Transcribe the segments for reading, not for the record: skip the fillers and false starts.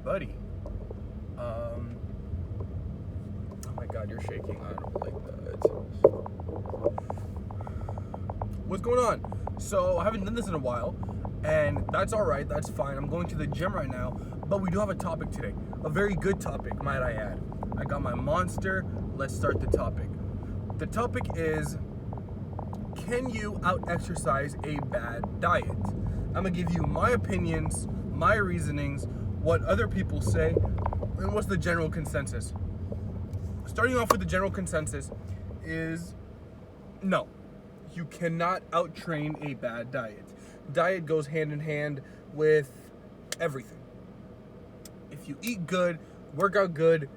buddy. Oh my God, you're shaking. I don't like that. What's going on? So I haven't done this in a while, and that's all right. That's fine. I'm going to the gym right now, but we do have a topic today. A very good topic, might I add. I got my Monster. Let's start the topic. The topic is, can you out-exercise a bad diet? I'm gonna give you my opinions, my reasonings, what other people say, and what's the general consensus. Starting off with the general consensus is no. You cannot out-train a bad diet. Diet goes hand in hand with everything. If you eat good, work out good,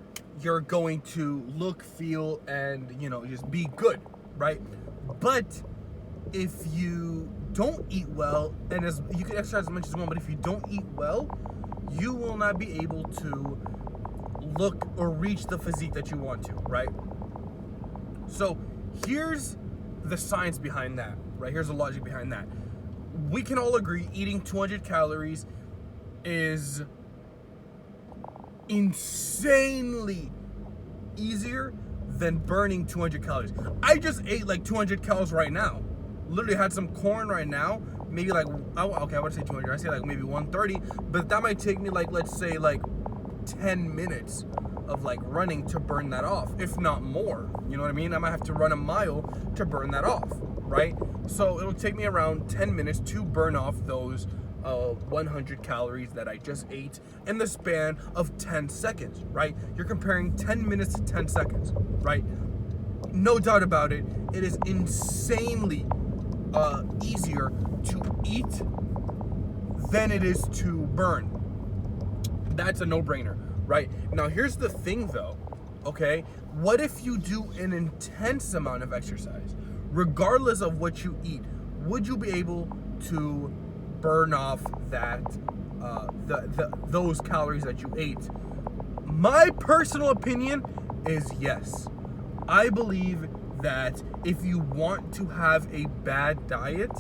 you're going to look, feel, and just be good, right? But if you don't eat well, and as you can exercise as much as you want, but if you don't eat well, you will not be able to look or reach the physique that you want to, right? So here's the science behind that, right? Here's the logic behind that. We can all agree eating 200 calories is insanely easier than burning 200 calories. I just ate like 200 calories right now. Literally had some corn right now. Maybe like, okay, I would say 200. I say like maybe 130, but that might take me like, let's say like 10 minutes of like running to burn that off, if not more. You know what I mean? I might have to run a mile to burn that off, right? So it'll take me around 10 minutes to burn off those 100 calories that I just ate in the span of 10 seconds, right? You're comparing 10 minutes to 10 seconds, right? No doubt about it. It is insanely easier to eat than it is to burn. That's a no-brainer, right? Now, here's the thing, though, okay? What if you do an intense amount of exercise? Regardless of what you eat, would you be able to burn off that those calories that you ate? My personal opinion is yes. I believe that if you want to have a bad diet,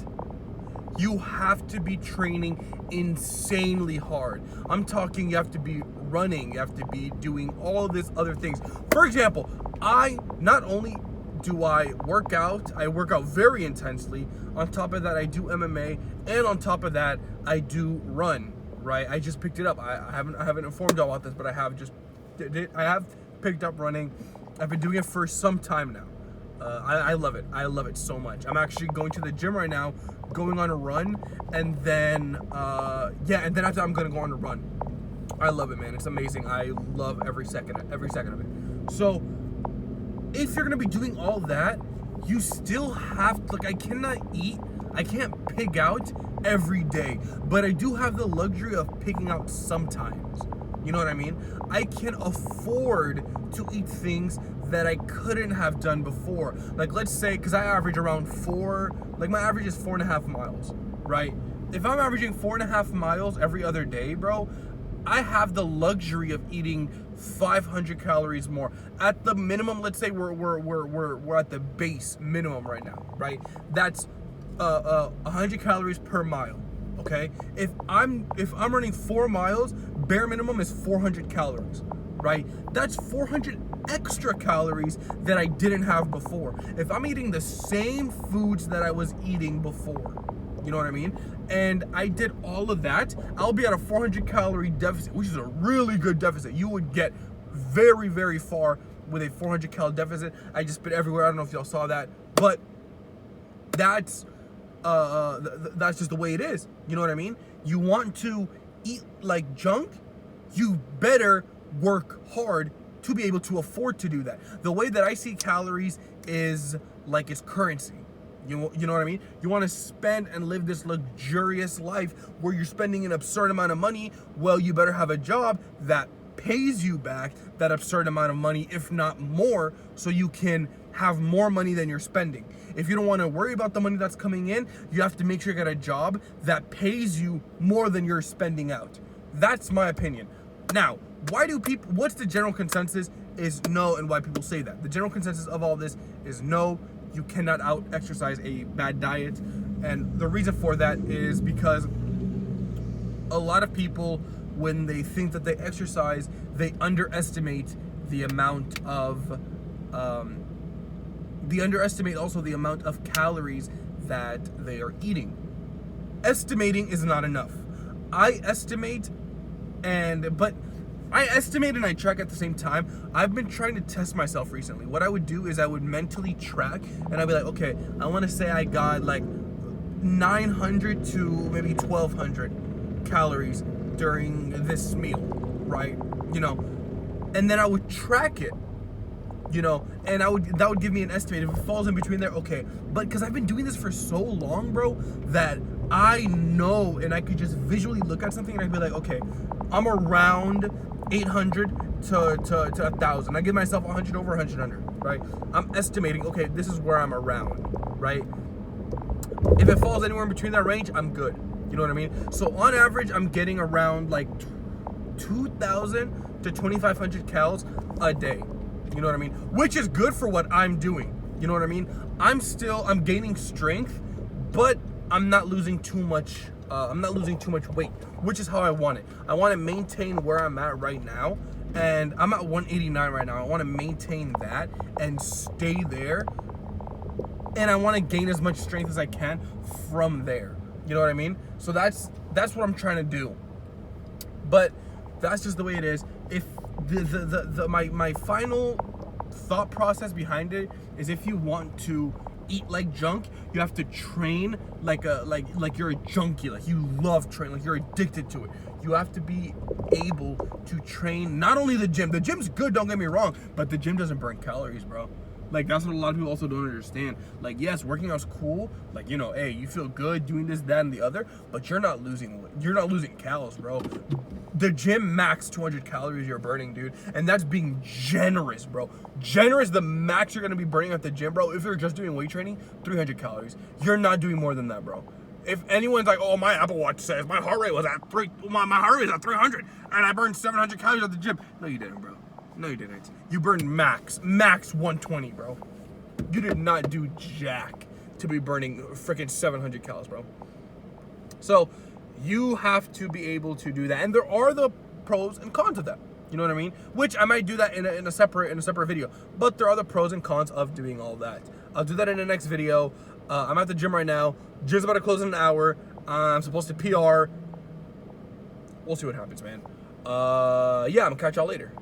you have to be training insanely hard. I'm talking you have to be running, you have to be doing all of these other things. For example, I not only do I work out very intensely. On top of that, I do MMA, and on top of that, I do run, right? I just picked it up. I haven't informed y'all about this, but I have picked up running. I've been doing it for some time now. I love it. I love it so much. I'm actually going to the gym right now, going on a run, and then and then after I'm gonna go on a run. I love it, man. It's amazing. I love every second of it. So if you're gonna be doing all that, you still have to, I can't pig out every day, but I do have the luxury of pigging out sometimes. You know what I mean? I can afford to eat things that I couldn't have done before. Like, let's say, because I average around my average is 4.5 miles, right? If I'm averaging 4.5 miles every other day, bro, I have the luxury of eating 500 calories more. At the minimum, let's say we're at the base minimum right now, right? That's 100 calories per mile. Okay? If I'm running 4 miles, bare minimum is 400 calories, right? That's 400 extra calories that I didn't have before. If I'm eating the same foods that I was eating before, you know what I mean? And I did all of that, I'll be at a 400 calorie deficit, which is a really good deficit. You would get very, very far with a 400 calorie deficit. I just spit everywhere. I don't know if y'all saw that, but that's just the way it is. You know what I mean? You want to eat like junk, you better work hard to be able to afford to do that. The way that I see calories is like it's currency. You know what I mean? You want to spend and live this luxurious life where you're spending an absurd amount of money. Well, you better have a job that pays you back that absurd amount of money, if not more, so you can have more money than you're spending. If you don't want to worry about the money that's coming in, you have to make sure you get a job that pays you more than you're spending out. That's my opinion. Now, what's the general consensus is no, and why people say that. The general consensus of all this is no, you cannot out-exercise a bad diet. And the reason for that is because a lot of people when they think that they exercise, they underestimate the amount of also the amount of calories that they are eating. Estimating is not enough. I estimate and I track at the same time. I've been trying to test myself recently. What I would do is I would mentally track, and I'd be like, okay, I want to say I got like 900 to maybe 1,200 calories during this meal, right? And then I would track it, and that would give me an estimate. If it falls in between there, okay. But because I've been doing this for so long, bro, that I know, and I could just visually look at something and I'd be like, okay, I'm around 800 to 1,000. I give myself 100 over, 100 under, right? I'm estimating, okay, this is where I'm around, right? If it falls anywhere in between that range, I'm good. You know what I mean? So on average, I'm getting around like 2,000 to 2,500 calories a day. You know what I mean? Which is good for what I'm doing. You know what I mean? I'm gaining strength, but I'm not losing too much. I'm not losing too much weight, which is how I want it. I want to maintain where I'm at right now, and I'm at 189 right now. I want to maintain that and stay there, and I want to gain as much strength as I can from there. You know what I mean? So that's what I'm trying to do. But that's just the way it is. If my final thought process behind it is, if you want to eat like junk, you have to train like you're a junkie, like you love training, like you're addicted to it. You have to be able to train not only the gym. The gym's good, don't get me wrong, but the gym doesn't burn calories, bro. Like, that's what a lot of people also don't understand. Like, yes, working out's cool. Like, hey, you feel good doing this, that, and the other, but you're not losing calories, bro. The gym max 200 calories you're burning, dude. And that's being generous, bro. Generous, the max you're gonna be burning at the gym, bro. If you're just doing weight training, 300 calories. You're not doing more than that, bro. If anyone's like, oh, my Apple Watch says my heart rate was at my heart rate was at 300 and I burned 700 calories at the gym. No, you didn't, bro. No, you didn't. You burned max 120, bro. You did not do jack to be burning freaking 700 calories, bro. So you have to be able to do that, and there are the pros and cons of that. You know what I mean? Which I might do that in a separate video. But there are the pros and cons of doing all that. I'll do that in the next video. I'm at the gym right now. Gym's about to close in an hour. I'm supposed to PR. We'll see what happens, man. Yeah, I'm gonna catch y'all later.